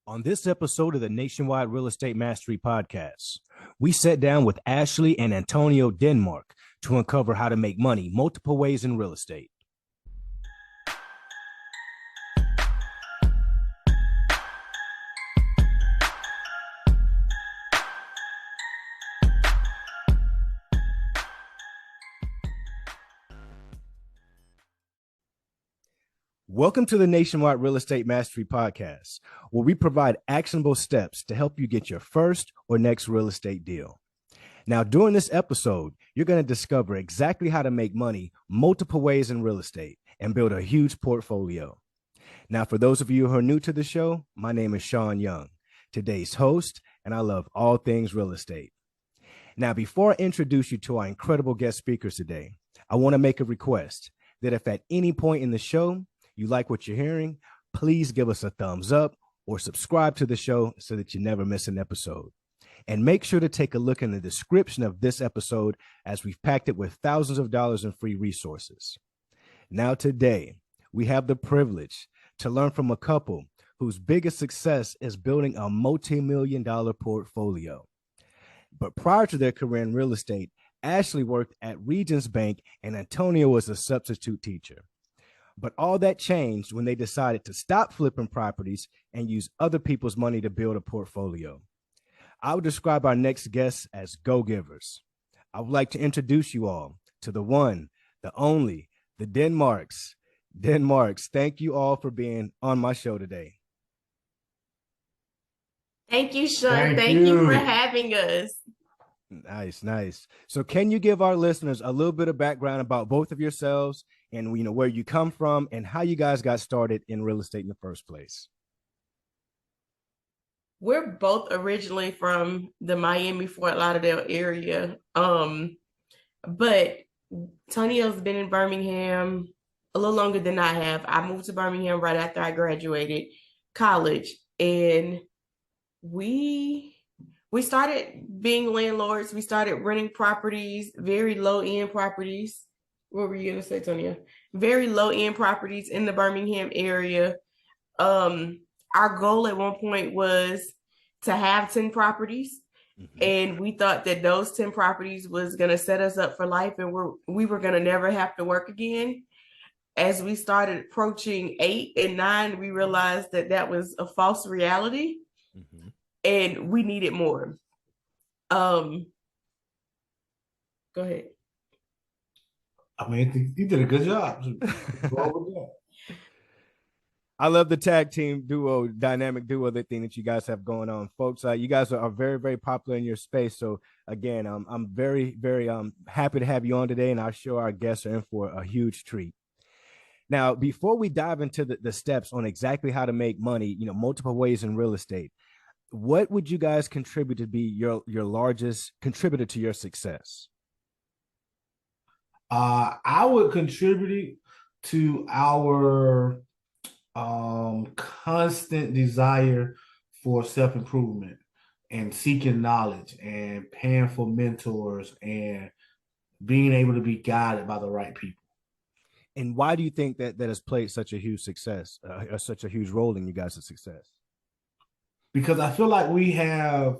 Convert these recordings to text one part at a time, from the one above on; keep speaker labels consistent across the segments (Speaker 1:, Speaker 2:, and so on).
Speaker 1: On this episode of the Nationwide Real Estate Mastery Podcast, we sat down with Ashley and Antonio Denmark to uncover how to make money multiple ways in real estate. Welcome to the Nationwide Real Estate Mastery Podcast, where we provide actionable steps to help you get your first or next real estate deal. Now, during this episode, you're going to discover exactly how to make money multiple ways in real estate and build a huge portfolio. Now, for those of you who are new to the show, my name is Sean Young, today's host, and I love all things real estate. Now, before I introduce you to our incredible guest speakers today, I want to make a request that if at any point in the show you like what you're hearing, please give us a thumbs up or subscribe to the show so that you never miss an episode. And make sure to take a look in the description of this episode, as we've packed it with thousands of dollars in free resources. Now today, we have the privilege to learn from a couple whose biggest success is building a multi-million-dollar portfolio. But prior to their career in real estate, Ashley worked at Regions Bank and Antonio was a substitute teacher. But all that changed when they decided to stop flipping properties and use other people's money to build a portfolio. I would describe our next guests as go-givers. I would like to introduce you all to the one, the only, the Denmarks. Denmarks, thank you all for being on my show today.
Speaker 2: Thank you, Sean. Thank you for having us.
Speaker 1: Nice. So can you give our listeners a little bit of background about both of yourselves and where you come from and how you guys got started in real estate in the first place?
Speaker 2: We're both originally from the Miami, Fort Lauderdale area. But Tonio's been in Birmingham a little longer than I have. I moved to Birmingham right after I graduated college, and we started being landlords. We started renting properties, very low-end properties. What were you going to say, Tonya? Very low-end properties in the Birmingham area. Our goal at one point was to have 10 properties. Mm-hmm. And we thought that those 10 properties was going to set us up for life, and we were going to never have to work again. As we started approaching 8 and 9, we realized that that was a false reality. Mm-hmm. And we needed more. Go ahead.
Speaker 3: I mean, you did a good job.
Speaker 1: I love the tag team duo, dynamic duo, the thing that you guys have going on, folks. You guys are very, very popular in your space. So again, I'm very, very happy to have you on today, and I'm sure our guests are in for a huge treat. Now, before we dive into the steps on exactly how to make money, multiple ways in real estate, what would you guys contribute to be your largest contributor to your success?
Speaker 3: I would contribute to our constant desire for self-improvement and seeking knowledge and paying for mentors and being able to be guided by the right people.
Speaker 1: And why do you think that has played such a huge success, such a huge role in you guys' success?
Speaker 3: Because I feel like we have,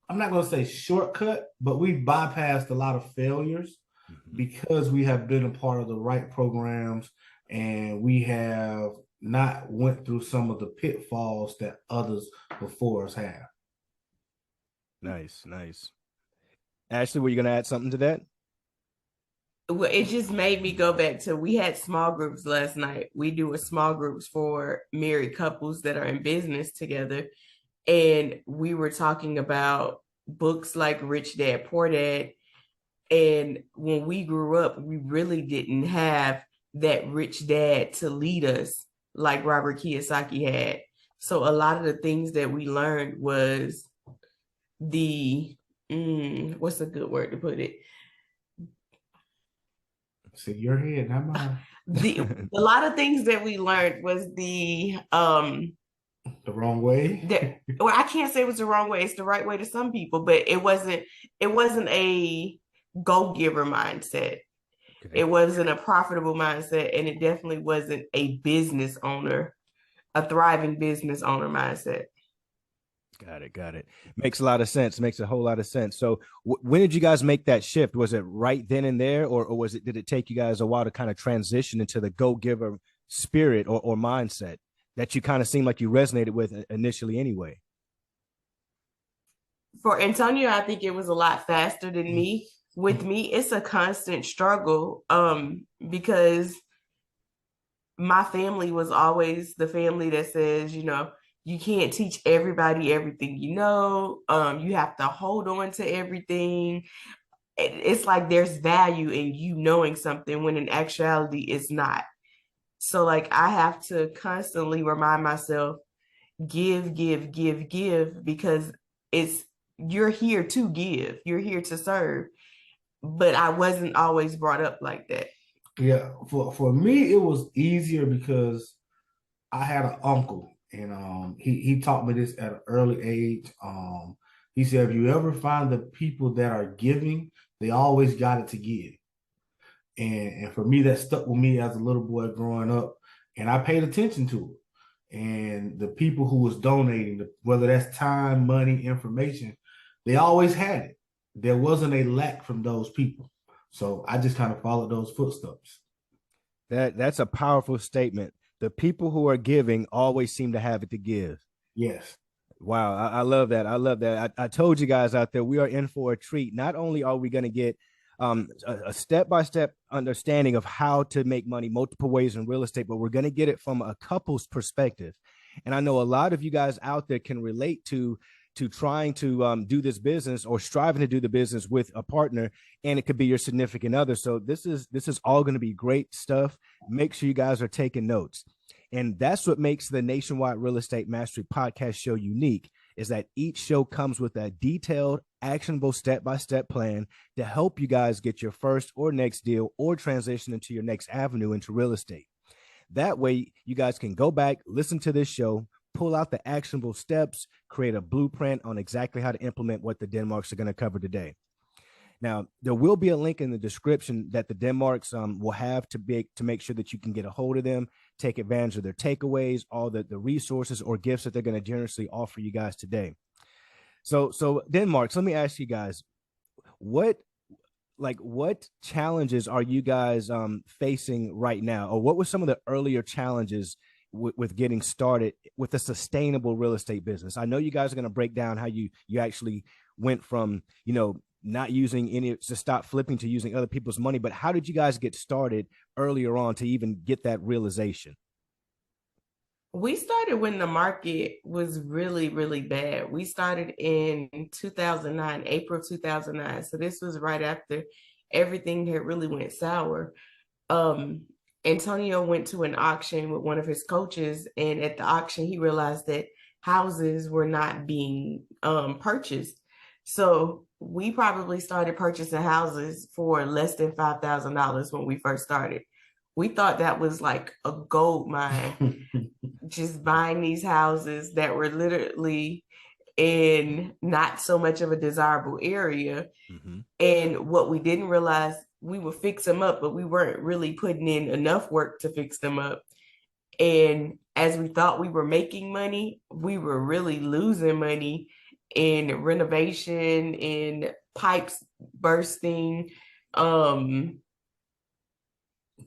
Speaker 3: I'm not going to say shortcut, but we bypassed a lot of failures because we have been a part of the right programs, and we have not went through some of the pitfalls that others before us have.
Speaker 1: Nice. Ashley, were you going to add something to that?
Speaker 2: Well, it just made me go back to, we had small groups last night. We do a small groups for married couples that are in business together. And we were talking about books like Rich Dad, Poor Dad. And when we grew up, we really didn't have that rich dad to lead us like Robert Kiyosaki had. So a lot of the things that we learned was what's a good word to put it?
Speaker 3: See, your head, not mine.
Speaker 2: A lot of things that we learned was the
Speaker 3: wrong way.
Speaker 2: Well, I can't say it was the wrong way. It's the right way to some people, but it wasn't a go-giver mindset. Okay. It wasn't a profitable mindset, and it definitely wasn't a business owner a thriving business owner mindset.
Speaker 1: Got it. Makes a lot of sense. Makes a whole lot of sense. So when did you guys make that shift? Was it right then and there, or did it take you guys a while to kind of transition into the go-giver spirit or mindset that you kind of seemed like you resonated with initially anyway?
Speaker 2: For Antonio, I think it was a lot faster than me. With me, it's a constant struggle because my family was always the family that says, you can't teach everybody everything you know. You have to hold on to everything. It's like there's value in you knowing something when in actuality it's not. So like I have to constantly remind myself, give, because you're here to give, you're here to serve. But I wasn't always brought up like that.
Speaker 3: Yeah, for me, it was easier because I had an uncle, and he taught me this at an early age. He said, if you ever find the people that are giving, they always got it to give. And for me, that stuck with me as a little boy growing up, and I paid attention to it. And the people who was donating, whether that's time, money, information, they always had it. There wasn't a lack from those people. So I just kind of followed those footsteps.
Speaker 1: That's a powerful statement. The people who are giving always seem to have it to give.
Speaker 3: Yes.
Speaker 1: Wow, I love that. I love that. I told you guys out there, we are in for a treat. Not only are we going to get a step-by-step understanding of how to make money multiple ways in real estate, but we're going to get it from a couple's perspective. And I know a lot of you guys out there can relate to trying to do this business or striving to do the business with a partner, and it could be your significant other. So this is all going to be great stuff. Make sure you guys are taking notes. And that's what makes the Nationwide Real Estate Mastery podcast show unique, is that each show comes with a detailed, actionable step-by-step plan to help you guys get your first or next deal or transition into your next avenue into real estate. That way, you guys can go back, listen to this show, pull out the actionable steps, create a blueprint on exactly how to implement what the Denmarks are going to cover today. Now, there will be a link in the description that the Denmarks will have to make sure that you can get a hold of them, take advantage of their takeaways, all the resources or gifts that they're going to generously offer you guys today. So Denmarks, let me ask you guys, what challenges are you guys facing right now, or what were some of the earlier challenges with getting started with a sustainable real estate business? I know you guys are going to break down how you actually went from, not using any to stop flipping to using other people's money, but how did you guys get started earlier on to even get that realization?
Speaker 2: We started when the market was really, really bad. We started in 2009, April 2009. So this was right after everything had really went sour. Antonio went to an auction with one of his coaches, and at the auction, he realized that houses were not being purchased. So we probably started purchasing houses for less than $5,000 when we first started. We thought that was like a gold mine, just buying these houses that were literally in not so much of a desirable area. Mm-hmm. And what we didn't realize, we would fix them up, but we weren't really putting in enough work to fix them up. And as we thought we were making money, we were really losing money in renovation, in pipes bursting,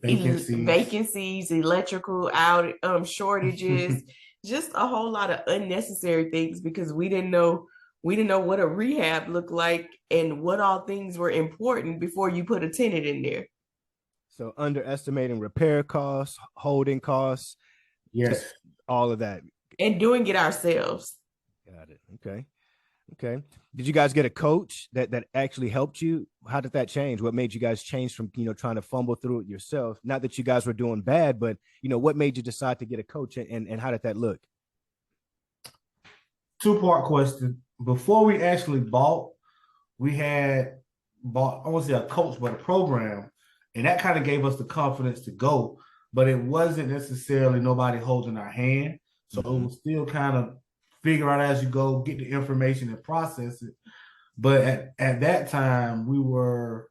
Speaker 2: vacancies, electrical out shortages, just a whole lot of unnecessary things because we didn't know what a rehab looked like and what all things were important before you put a tenant in there.
Speaker 1: So underestimating repair costs, holding costs,
Speaker 3: yes,
Speaker 1: all of that,
Speaker 2: and doing it ourselves.
Speaker 1: Got it. Okay. Did you guys get a coach that actually helped you? How did that change? What made you guys change from, trying to fumble through it yourself? Not that you guys were doing bad, but, what made you decide to get a coach, and how did that look?
Speaker 3: Two-part question. Before we actually bought, we had bought, I won't say a coach, but a program. And that kind of gave us the confidence to go, but it wasn't necessarily nobody holding our hand. So It was still kind of figure out as you go, get the information and process it. But at that time, we were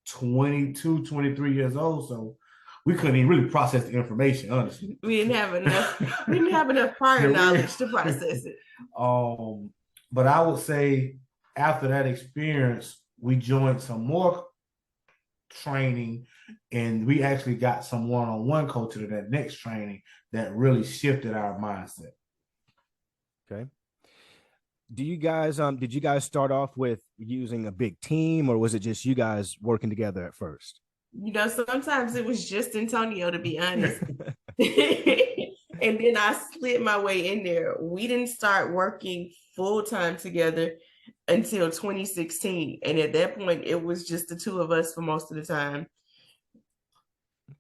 Speaker 3: 22, 23 years old. So we couldn't even really process the information, honestly.
Speaker 2: We didn't have enough. We didn't have enough prior knowledge to process it.
Speaker 3: But I would say after that experience, we joined some more training, and we actually got some one-on-one coaching to that next training that really shifted our mindset.
Speaker 1: Okay. Do you guys did you guys start off with using a big team, or was it just you guys working together at first?
Speaker 2: Sometimes it was just Antonio, to be honest. And then I slid my way in there. We didn't start working full-time together until 2016. And at that point, it was just the two of us for most of the time.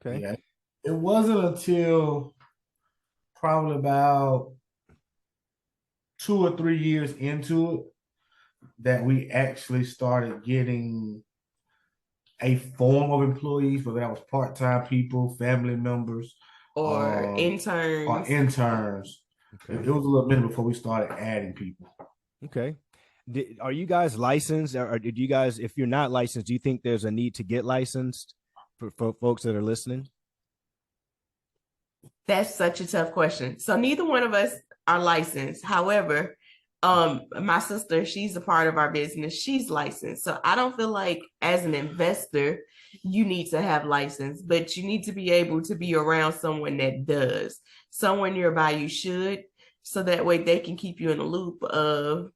Speaker 1: Okay.
Speaker 3: Yeah. It wasn't until probably about 2 or 3 years into it that we actually started getting a form of employees, whether that was part-time people, family members,
Speaker 2: or interns.
Speaker 3: Okay. It was a little minute before we started adding people.
Speaker 1: Okay. Are you guys licensed, or did you guys, if you're not licensed, do you think there's a need to get licensed for folks that are listening?
Speaker 2: That's such a tough question. So neither one of us are licensed. However, my sister, she's a part of our business. She's licensed. So I don't feel like as an investor, you need to have license, but you need to be able to be around someone that does. Someone nearby you should, so that way they can keep you in the loop of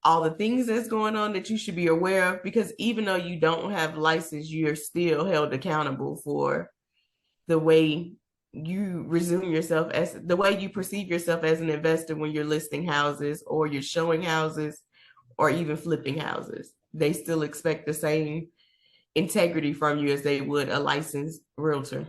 Speaker 2: all the things that's going on that you should be aware of, because even though you don't have license, you're still held accountable for the way you resume yourself, as the way you perceive yourself as an investor when you're listing houses or you're showing houses or even flipping houses. They still expect the same integrity from you as they would a licensed realtor.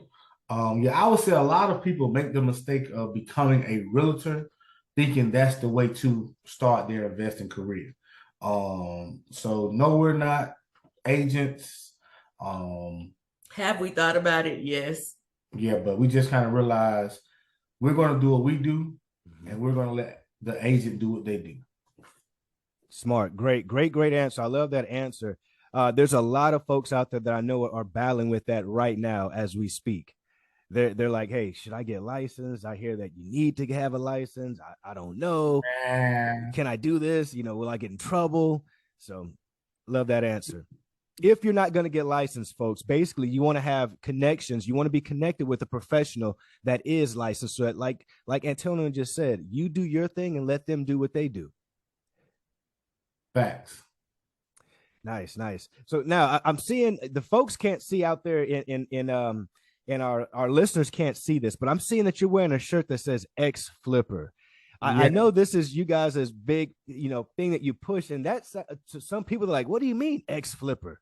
Speaker 3: Yeah, I would say a lot of people make the mistake of becoming a realtor, thinking that's the way to start their investing career. So no, we're not agents.
Speaker 2: Have we thought about it? Yes.
Speaker 3: Yeah, but we just kind of realized we're going to do what we do, and we're going to let the agent do what they do.
Speaker 1: Smart. Great answer. I love that answer. There's a lot of folks out there that I know are battling with that right now as we speak. They're like, hey, should I get licensed? I hear that you need to have a license. I don't know. Can I do this? Will I get in trouble? So love that answer. If you're not going to get licensed, folks, basically you want to have connections. You want to be connected with a professional that is licensed. So that, like Antonio just said, you do your thing and let them do what they do.
Speaker 3: Facts.
Speaker 1: Nice. So now I'm seeing, the folks can't see out there in our listeners can't see this, but I'm seeing that you're wearing a shirt that says XFlipper. I know this is you guys' big, thing that you push, and that's to some people are like, what do you mean XFlipper?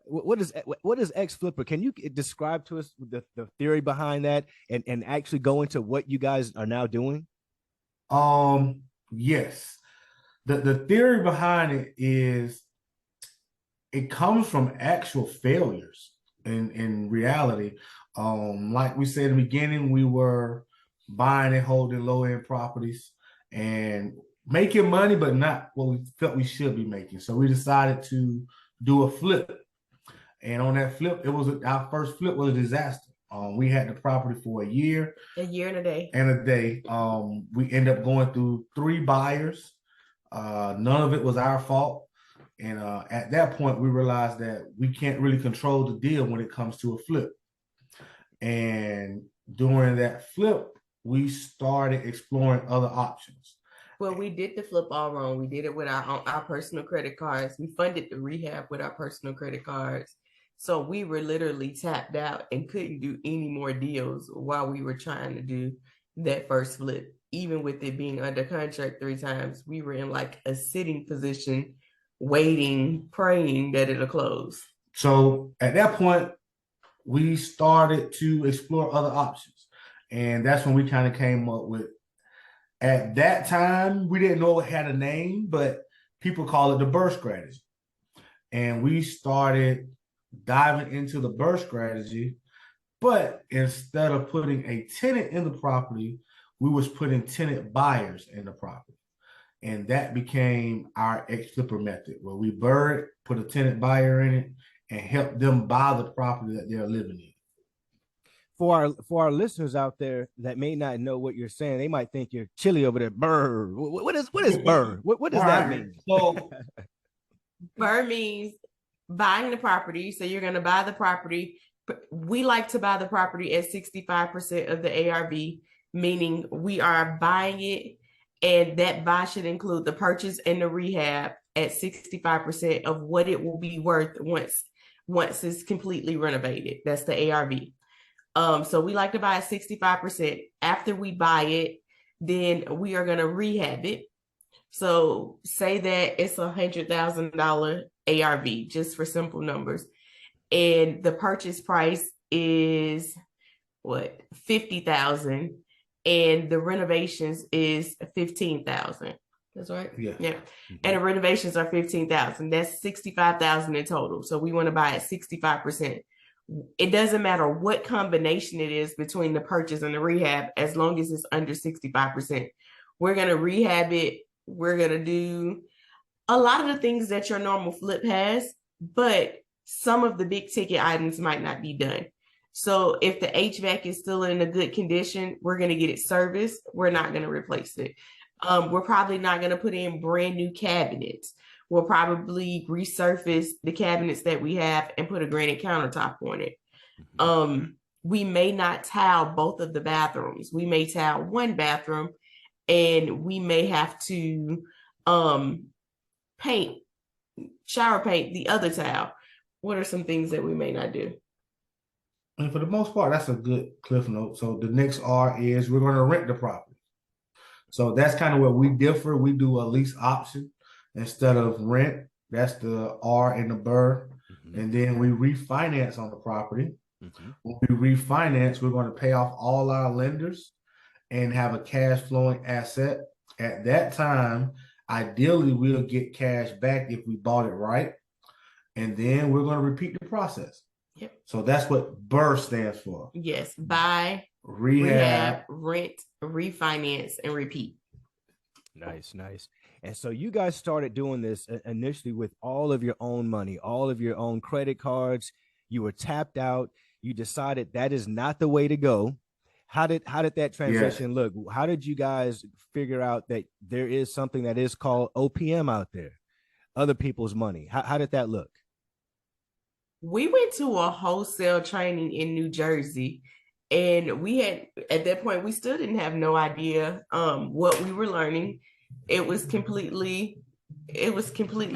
Speaker 1: What is XFlipper? Can you describe to us the theory behind that and actually go into what you guys are now doing?
Speaker 3: Yes. The theory behind it is it comes from actual failures in reality. Like we said in the beginning, we were buying and holding low-end properties and making money, but not what we felt we should be making. So we decided to do a flip. And on that flip, our first flip was a disaster. We had the property for a year
Speaker 2: and a day.
Speaker 3: We ended up going through 3 buyers. None of it was our fault. And at that point, we realized that we can't really control the deal when it comes to a flip. And during that flip, we started exploring other options.
Speaker 2: Well, we did the flip all wrong. We did it with our personal credit cards. We funded the rehab with our personal credit cards. So we were literally tapped out and couldn't do any more deals while we were trying to do that first flip. Even with it being under contract 3 times, we were in like a sitting position, waiting, praying that it'll close.
Speaker 3: So at that point, we started to explore other options. And that's when we kind of came up with, at that time, we didn't know it had a name, but people call it the burst strategy. And we started diving into the burst strategy, but instead of putting a tenant in the property, we was putting tenant buyers in the property. And that became our XFlipper method, where we put a tenant buyer in it and help them buy the property that they're living in.
Speaker 1: for our listeners out there that may not know what you're saying, they might think you're chilly over there. Burr. What is burr? What does
Speaker 3: All
Speaker 1: that
Speaker 3: right.
Speaker 1: mean?
Speaker 3: So
Speaker 2: BRRRR means buying the property. So you're going to buy the property. We like to buy the property at 65% of the ARV, meaning we are buying it, and that buy should include the purchase and the rehab at 65% of what it will be worth once it's completely renovated. That's the ARV. So we like to buy at 65%. After we buy it, then we are going to rehab it. So say that it's $100,000 ARV, just for simple numbers, and the purchase price is what, 50,000, and the renovations is 15,000. That's right.
Speaker 3: yeah.
Speaker 2: Mm-hmm. And the renovations are 15,000. That's 65,000 in total. So we want to buy at 65%. It doesn't matter what combination it is between the purchase and the rehab, as long as it's under 65%. We're going to rehab it. We're going to do a lot of the things that your normal flip has, but some of the big ticket items might not be done. So if the HVAC is still in a good condition, we're going to get it serviced. We're not going to replace it. We're probably not going to put in brand new cabinets. We'll probably resurface the cabinets that we have and put a granite countertop on it. We may not tile both of the bathrooms. We may tile one bathroom, and we may have to shower paint the other tile. What are some things that we may not do?
Speaker 3: And for the most part, that's a good cliff note. So the next R is we're going to rent the property. So that's kind of where we differ. We do a lease option instead of rent. That's the R in the BRRRR. Mm-hmm. And then we refinance on the property. Mm-hmm. When we refinance, we're going to pay off all our lenders and have a cash flowing asset. At that time, ideally, we'll get cash back if we bought it right. And then we're going to repeat the process. Yep. So that's what BRRRR stands for.
Speaker 2: Yes. Buy,
Speaker 3: rehab,
Speaker 2: rent, refinance, and repeat.
Speaker 1: Nice. And so you guys started doing this initially with all of your own money, all of your own credit cards. You were tapped out. You decided that is not the way to go. How did that transition look? How did you guys figure out that there is something that is called OPM out there, other people's money? How did that look?
Speaker 2: We went to a wholesale training in New Jersey, and we had, at that point, we still didn't have no idea what we were learning. It was completely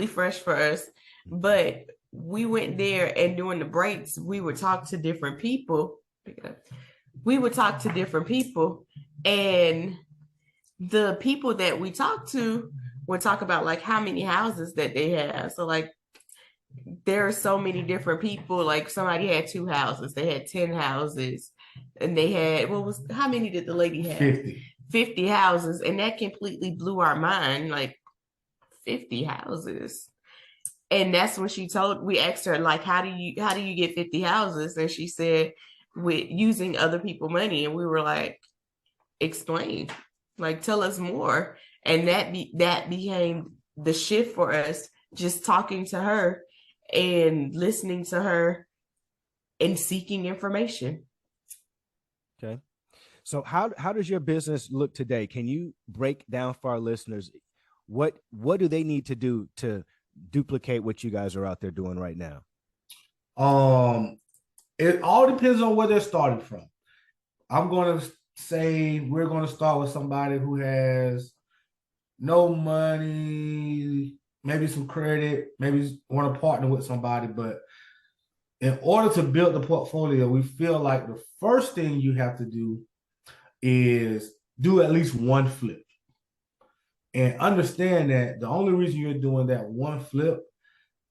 Speaker 2: fresh for us, but we went there, and during the breaks, we would talk to different people. And the people that we talked to would talk about like how many houses that they have. So like, there are so many different people. Like somebody had 2 houses, they had 10 houses, and they had, how many did the lady have? 50 houses. And that completely blew our mind. Like 50 houses. And that's when we asked her, like, how do you get 50 houses? And she said, with using other people's money. And we were like, explain, like, tell us more. And that became the shift for us, just talking to her and listening to her and seeking information.
Speaker 1: Okay. So how does your business look today? Can you break down for our listeners what do they need to do to duplicate what you guys are out there doing right now?
Speaker 3: It all depends on where they're starting from. I'm going to say we're going to start with somebody who has no money, maybe some credit, maybe want to partner with somebody. But in order to build the portfolio, we feel like the first thing you have to do is do at least one flip. And understand that the only reason you're doing that one flip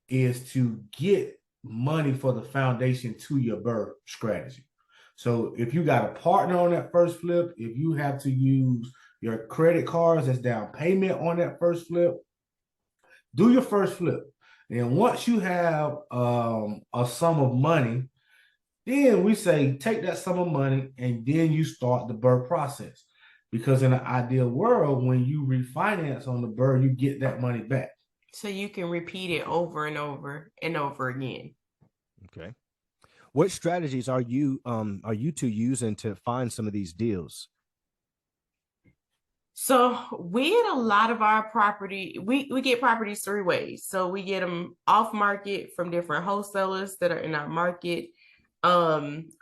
Speaker 3: is to get money for the foundation to your BRRRR strategy. So if you got a partner on that first flip, if you have to use your credit cards as down payment on that first flip, do your first flip. And once you have a sum of money, then we say take that sum of money and then you start the BRRRR process. Because in an ideal world, when you refinance on the BRRRR, you get that money back.
Speaker 2: So you can repeat it over and over and over again.
Speaker 1: Okay. What strategies are you two using to find some of these deals?
Speaker 2: So we get a lot of our property, we get properties three ways. So we get them off market from different wholesalers that are in our market.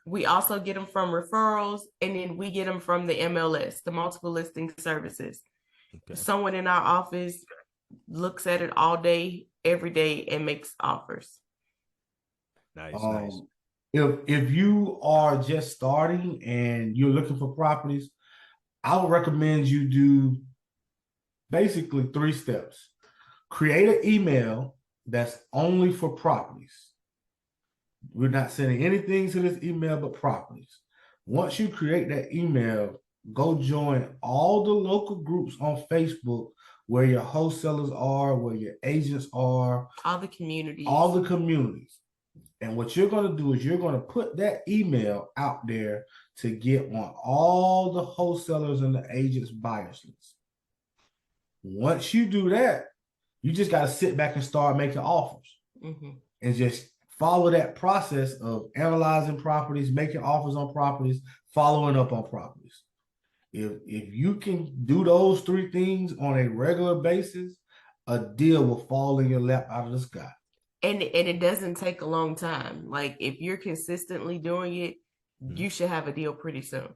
Speaker 2: We also get them from referrals, and then we get them from the MLS, the multiple listing services.
Speaker 1: Okay.
Speaker 2: Someone in our office looks at it all day, every day, and makes offers.
Speaker 1: Nice.
Speaker 3: If you are just starting and you're looking for properties, I would recommend you do basically 3 steps. Create an email that's only for properties. We're not sending anything to this email but properties. Once you create that email, go join all the local groups on Facebook where your wholesalers are, where your agents are,
Speaker 2: all the communities.
Speaker 3: And what you're going to do is you're going to put that email out there to get on all the wholesalers and the agents' buyers list. Once you do that, you just got to sit back and start making offers and just follow that process of analyzing properties, making offers on properties, following up on properties. If you can do those 3 things on a regular basis, a deal will fall in your lap out of the sky.
Speaker 2: And it doesn't take a long time. Like if you're consistently doing it, you should have a deal pretty soon.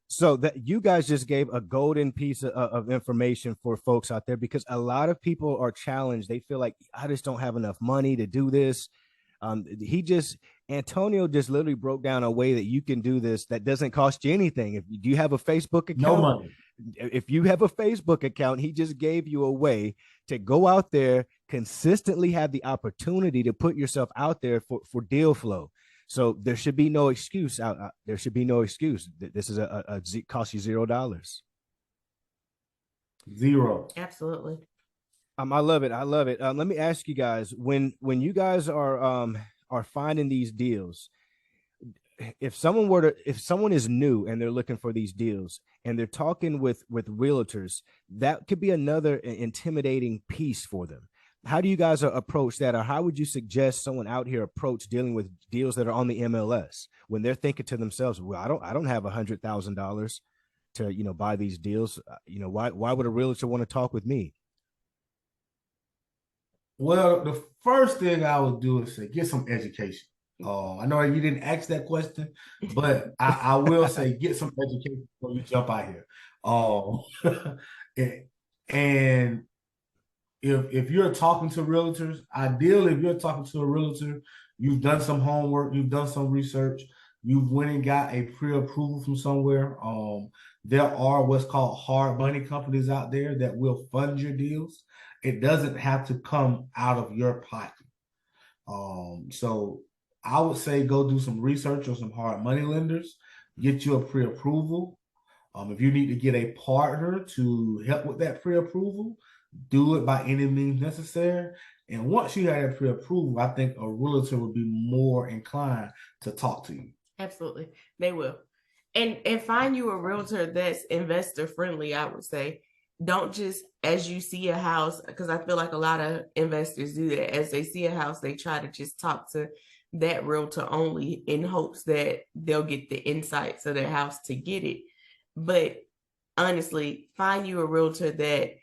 Speaker 1: So that you guys just gave a golden piece of information for folks out there, because a lot of people are challenged. They feel like, I just don't have enough money to do this. Antonio just literally broke down a way that you can do this that doesn't cost you anything. If you have a Facebook account,
Speaker 3: no money.
Speaker 1: If you have a Facebook account, he just gave you a way to go out there, consistently have the opportunity to put yourself out there for deal flow. So there should be no excuse out. There should be no excuse. This is a cost you $0.
Speaker 3: Zero.
Speaker 2: Absolutely.
Speaker 1: I love it. I love it. Let me ask you guys, when you guys are finding these deals, if someone is new and they're looking for these deals and they're talking with realtors, that could be another intimidating piece for them. How do you guys approach that, or how would you suggest someone out here approach dealing with deals that are on the MLS when they're thinking to themselves, well, I don't have $100,000 to buy these deals. Why would a realtor want to talk with me?
Speaker 3: Well, the first thing I would do is say get some education. I know you didn't ask that question, but I will say get some education before you jump out here. And if you're talking to realtors, ideally, if you're talking to a realtor, you've done some homework, you've done some research, you've went and got a pre-approval from somewhere. There are what's called hard money companies out there that will fund your deals. It doesn't have to come out of your pocket. So I would say go do some research on some hard money lenders, get you a pre-approval. If you need to get a partner to help with that pre-approval, do it by any means necessary. And once you have that pre-approval, I think a realtor would be more inclined to talk to you.
Speaker 2: Absolutely. They will. And find you a realtor that's investor friendly, I would say. Don't just, as you see a house, because I feel like a lot of investors do that. As they see a house, they try to just talk to that realtor only in hopes that they'll get the insights of their house to get it. But honestly, find you a realtor that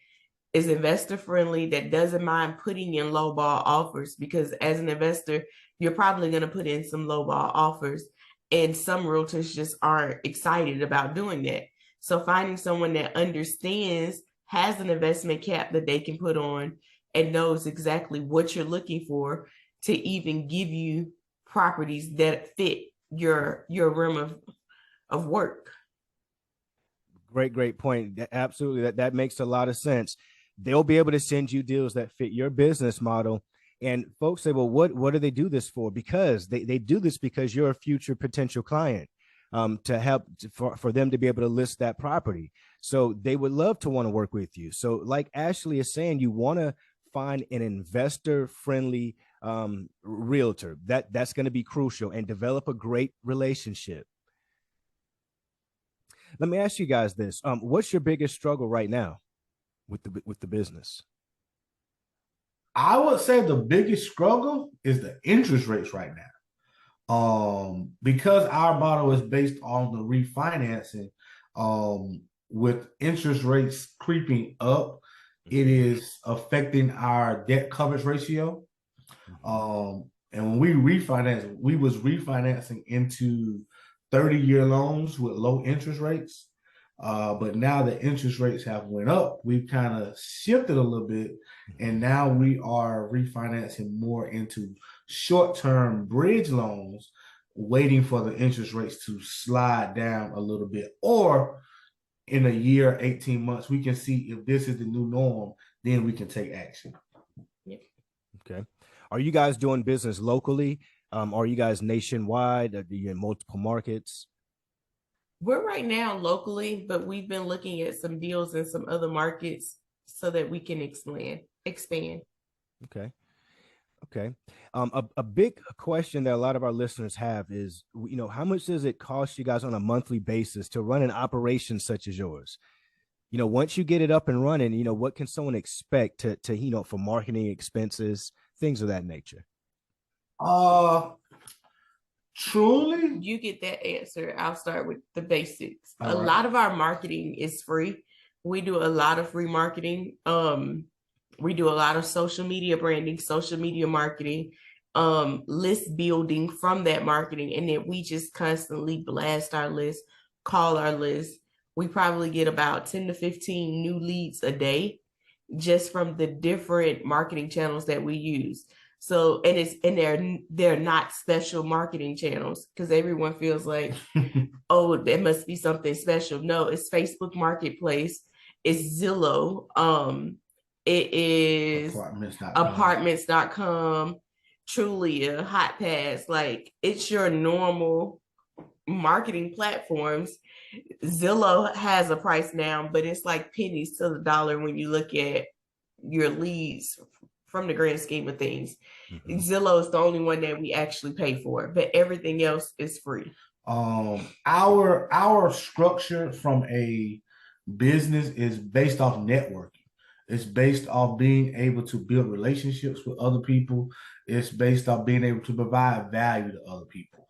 Speaker 2: is investor friendly, that doesn't mind putting in lowball offers, because as an investor, you're probably going to put in some lowball offers, and some realtors just aren't excited about doing that. So finding someone that understands, has an investment cap that they can put on, and knows exactly what you're looking for to even give you properties that fit your realm of work.
Speaker 1: Great point. Absolutely. That makes a lot of sense. They'll be able to send you deals that fit your business model. And folks say, well, what do they do this for? Because they do this because you're a future potential client, to help for them to be able to list that property. So they would love to want to work with you. So like Ashley is saying, you want to find an investor friendly realtor. That's going to be crucial, and develop a great relationship. Let me ask you guys this. What's your biggest struggle right now with the business?
Speaker 3: I would say the biggest struggle is the interest rates right now. Because our model is based on the refinancing, with interest rates creeping up, it is affecting our debt coverage ratio. And when we refinance, we was refinancing into 30-year loans with low interest rates. But now the interest rates have went up. We've kind of shifted a little bit, and now we are refinancing more into short-term bridge loans, waiting for the interest rates to slide down a little bit. Or in a year, 18 months, we can see if this is the new norm, then we can take action.
Speaker 1: Okay. Are you guys doing business locally? Are you guys nationwide? Are you in multiple markets?
Speaker 2: We're right now locally, but we've been looking at some deals in some other markets so that we can expand.
Speaker 1: Okay. Okay. A big question that a lot of our listeners have is, how much does it cost you guys on a monthly basis to run an operation such as yours? Once you get it up and running, what can someone expect to for marketing expenses, things of that nature?
Speaker 3: Truly,
Speaker 2: you get that answer. I'll start with the basics.
Speaker 3: All
Speaker 2: a
Speaker 3: right.
Speaker 2: lot of our marketing is free. We do a lot of remarketing. We do a lot of social media branding, social media marketing, list building from that marketing. And then we just constantly blast our list, call our list. We probably get about 10 to 15 new leads a day just from the different marketing channels that we use. So, and they're not special marketing channels, because everyone feels like, oh, there must be something special. No, it's Facebook Marketplace, it's Zillow, it is apartments.com, Trulia, Hot Pass. Like, it's your normal marketing platforms. Zillow has a price now, but it's like pennies to the dollar when you look at your leads from the grand scheme of things. Zillow is the only one that we actually pay for, but everything else is free.
Speaker 3: Our structure from a business is based off networking. It's based off being able to build relationships with other people. It's based off being able to provide value to other people.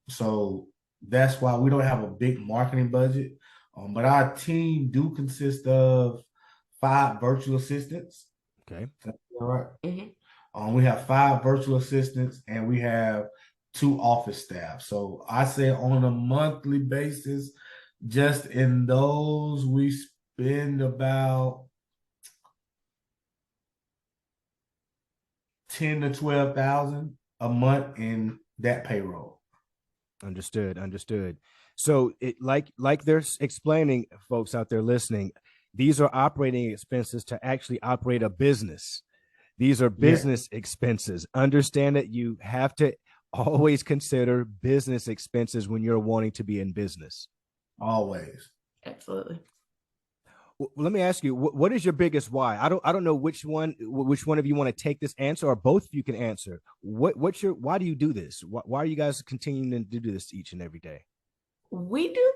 Speaker 3: So that's why we don't have a big marketing budget. But our team do consist of 5 virtual assistants.
Speaker 1: Okay.
Speaker 3: All right. We have 5 virtual assistants, and we have 2 office staff. So I say on a monthly basis, just in those, we spend about 10 to 12,000 a month in that payroll.
Speaker 1: Understood. So like they're explaining, folks out there listening, these are operating expenses to actually operate a business. These are business expenses. Understand that you have to always consider business expenses when you're wanting to be in business.
Speaker 3: Always.
Speaker 2: Absolutely.
Speaker 1: Well, let me ask you, what is your biggest why? I don't know which one of you want to take this answer, or both of you can answer. Why do you do this? Why are you guys continuing to do this each and every day?
Speaker 2: We do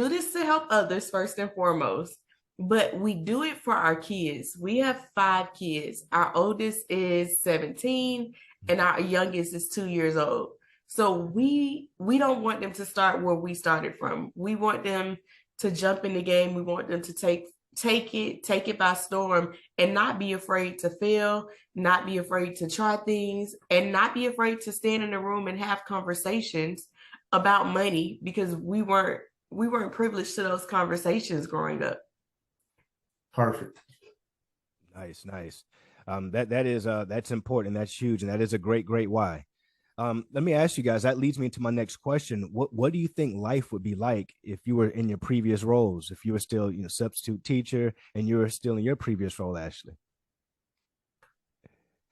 Speaker 2: this to help others first and foremost, but we do it for our kids. We have 5 kids. Our oldest is 17 and our youngest is 2 years old. So we don't want them to start where we started from. We want them to jump in the game. We want them to take it by storm, and not be afraid to fail, not be afraid to try things, and not be afraid to stand in a room and have conversations about money, because we weren't privileged to those conversations growing up.
Speaker 3: Perfect.
Speaker 1: Nice. That's important. That's huge, and that is a great why. Let me ask you guys, that leads me into my next question. What do you think life would be like if you were in your previous roles, if you were still, substitute teacher and you were still in your previous role, Ashley?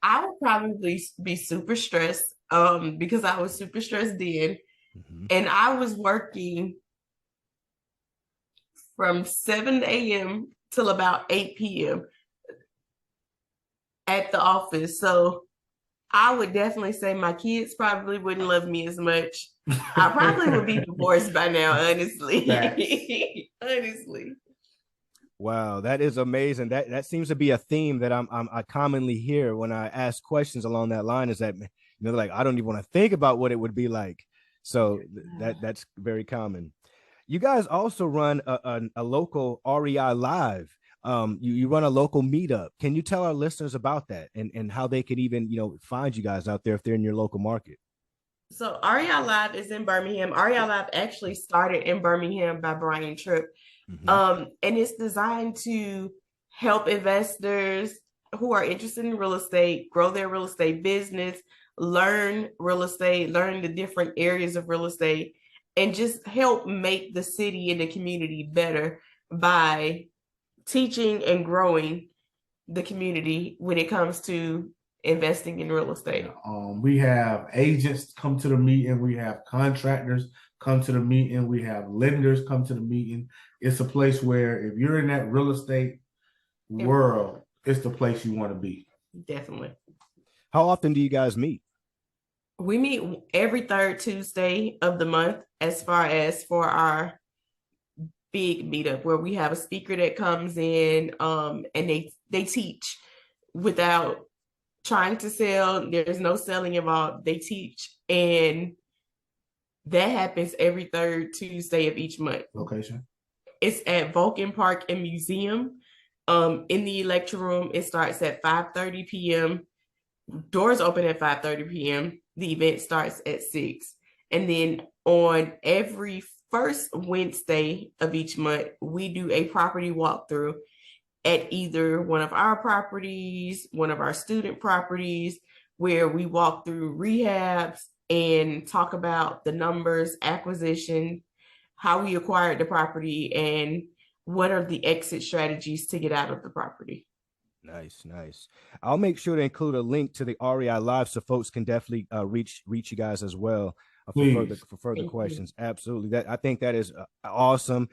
Speaker 2: I would probably be super stressed, because I was super stressed then. And I was working from 7 a.m. till about 8 p.m. at the office. So I would definitely say my kids probably wouldn't love me as much. I probably would be divorced by now, honestly. Honestly.
Speaker 1: Wow, that is amazing. That seems to be a theme that I commonly hear when I ask questions along that line, is that They're like, I don't even want to think about what it would be like. So that's very common. You guys also run a local REI live. You run a local meetup. Can you tell our listeners about that and how they could even, find you guys out there if they're in your local market?
Speaker 2: So REI Live is in Birmingham. REI Live actually started in Birmingham by Brian Tripp. And it's designed to help investors who are interested in real estate grow their real estate business, learn real estate, learn the different areas of real estate, and just help make the city and the community better by teaching and growing the community when it comes to investing in real estate.
Speaker 3: We have agents come to the meeting. We have contractors come to the meeting. We have lenders come to the meeting. It's a place where if you're in that real estate world, it's the place you want to be.
Speaker 2: Definitely.
Speaker 1: How often do you guys meet?
Speaker 2: We meet every third Tuesday of the month as far as for our big meetup where we have a speaker that comes in and they teach without trying to sell. There's no selling involved. They teach, and that happens every third Tuesday of each month.
Speaker 3: Location?
Speaker 2: It's at Vulcan Park and Museum. In the lecture room, it starts at 5:30 p.m. Doors open at 5:30 p.m. The event starts at 6. And then on every first Wednesday of each month, we do a property walkthrough at either one of our properties, one of our student properties, where we walk through rehabs and talk about the numbers, acquisition, how we acquired the property, and what are the exit strategies to get out of the property.
Speaker 1: Nice. I'll make sure to include a link to the REI Live so folks can definitely reach you guys as well for further questions. Absolutely. I think that is awesome.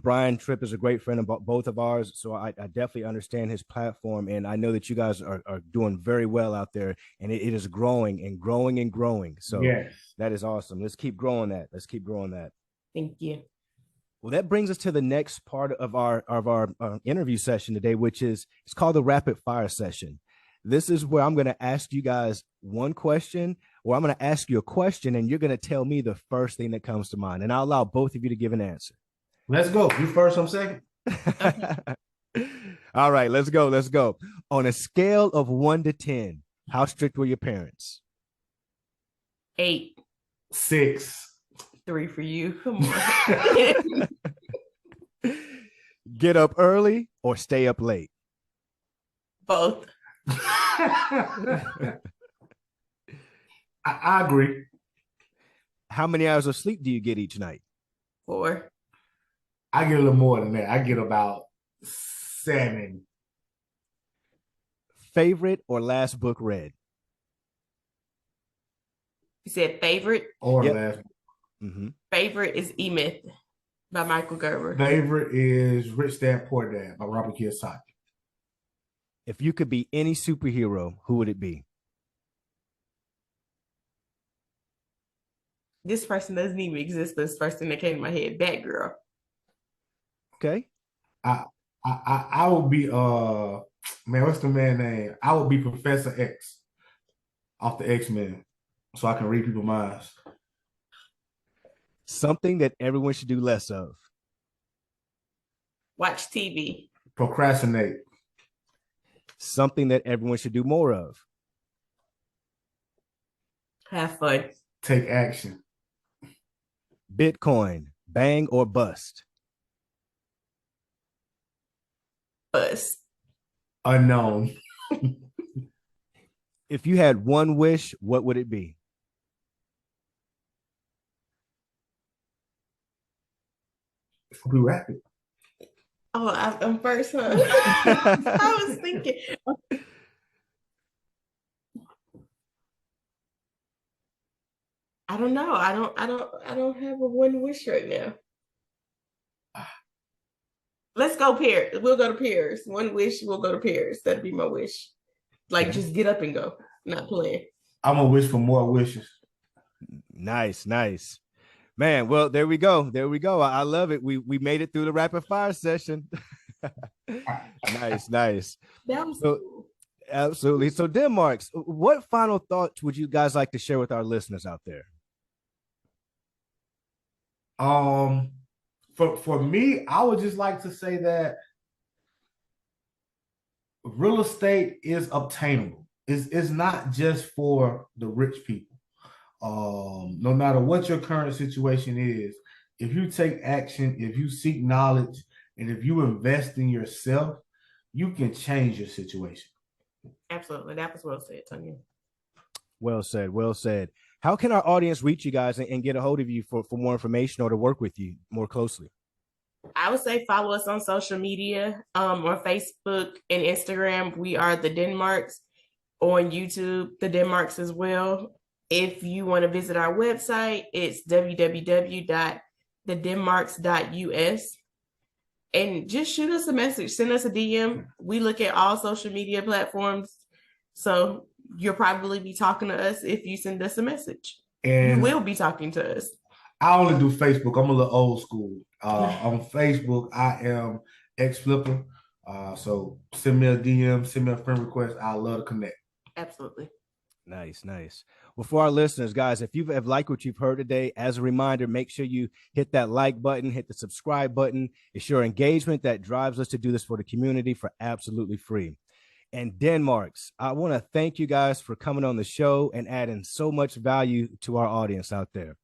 Speaker 1: Brian Tripp is a great friend of both of ours, so I definitely understand his platform, and I know that you guys are doing very well out there, and it is growing and growing and growing. So yes, that is awesome. Let's keep growing that.
Speaker 2: Thank you.
Speaker 1: Well, that brings us to the next part of our interview session today, which is it's called the rapid fire session. This is where I'm going to ask you guys one question, or I'm going to ask you a question, and you're going to tell me the first thing that comes to mind, and I'll allow both of you to give an answer.
Speaker 3: Let's go. You first, I'm second.
Speaker 1: All right, let's go. On a scale of 1 to 10, how strict were your parents?
Speaker 2: 8.
Speaker 3: 6.
Speaker 2: 3 for you. Come on.
Speaker 1: Get up early or stay up late?
Speaker 2: Both.
Speaker 3: I agree.
Speaker 1: How many hours of sleep do you get each night?
Speaker 2: 4.
Speaker 3: I get a little more than that. I get about 7.
Speaker 1: Favorite or last book read?
Speaker 2: You said favorite?
Speaker 3: Or last book.
Speaker 1: Mm-hmm.
Speaker 2: Favorite is E-Myth by Michael Gerber.
Speaker 3: Favorite is Rich Dad Poor Dad by Robert Kiyosaki.
Speaker 1: If you could be any superhero, who would it be?
Speaker 2: This person doesn't even exist. This first thing that came to my head, Batgirl.
Speaker 1: Okay.
Speaker 3: I would be what's the man name? I would be Professor X off the X-Men, so I can read people's minds.
Speaker 1: Something that everyone should do less of.
Speaker 2: Watch TV.
Speaker 3: Procrastinate.
Speaker 1: Something that everyone should do more of.
Speaker 2: Have fun.
Speaker 3: Take action.
Speaker 1: Bitcoin, bang or bust?
Speaker 2: Bust.
Speaker 3: Unknown.
Speaker 1: If you had one wish, what would it be?
Speaker 3: Be rapid.
Speaker 2: Oh, I'm first, huh? I was thinking. I don't know. I don't have a one wish right now. Let's go Paris. We'll go to Paris. One wish, we'll go to Paris. That'd be my wish. Like, just get up and go. Not playing.
Speaker 3: I'm gonna wish for more wishes.
Speaker 1: Nice. Man, well, there we go. I love it. We made it through the rapid fire session. Nice.
Speaker 2: That was cool.
Speaker 1: Absolutely. So, Denmarks, what final thoughts would you guys like to share with our listeners out there?
Speaker 3: For me, I would just like to say that real estate is obtainable. It's not just for the rich people. No matter what your current situation is, if you take action, if you seek knowledge, and if you invest in yourself, you can change your situation.
Speaker 2: Absolutely. That was well said, Tanya.
Speaker 1: Well said. Well said. How can our audience reach you guys and get a hold of you for more information or to work with you more closely?
Speaker 2: I would say follow us on social media, on Facebook and Instagram. We are the Denmarks. On YouTube, the Denmarks as well. If you want to visit our website, it's www.thedenmarks.us. And just shoot us a message, send us a DM. We look at all social media platforms. So you'll probably be talking to us if you send us a message. And you will be talking to us.
Speaker 3: I only do Facebook. I'm a little old school. On Facebook, I am XFlipper. So send me a DM, send me a friend request. I love to connect.
Speaker 2: Absolutely.
Speaker 1: Nice, nice. Well, for our listeners, guys, if you have liked what you've heard today, as a reminder, make sure you hit that like button, hit the subscribe button. It's your engagement that drives us to do this for the community for absolutely free. And Denmarks, I want to thank you guys for coming on the show and adding so much value to our audience out there.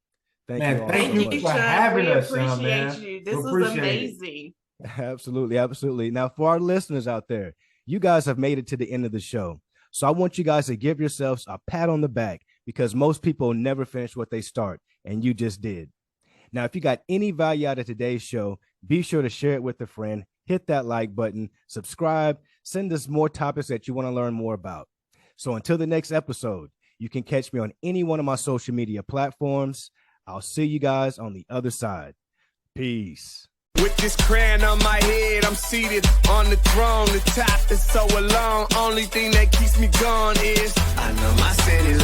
Speaker 3: Thank you for having us.
Speaker 2: We appreciate you. This was amazing.
Speaker 1: Absolutely, absolutely. Now, for our listeners out there, you guys have made it to the end of the show. So I want you guys to give yourselves a pat on the back because most people never finish what they start, and you just did. Now, if you got any value out of today's show, be sure to share it with a friend, hit that like button, subscribe, send us more topics that you want to learn more about. So until the next episode, you can catch me on any one of my social media platforms. I'll see you guys on the other side. Peace.
Speaker 4: With this crown on my head, I'm seated on the throne. The top is so alone. Only thing that keeps me going is I know my city's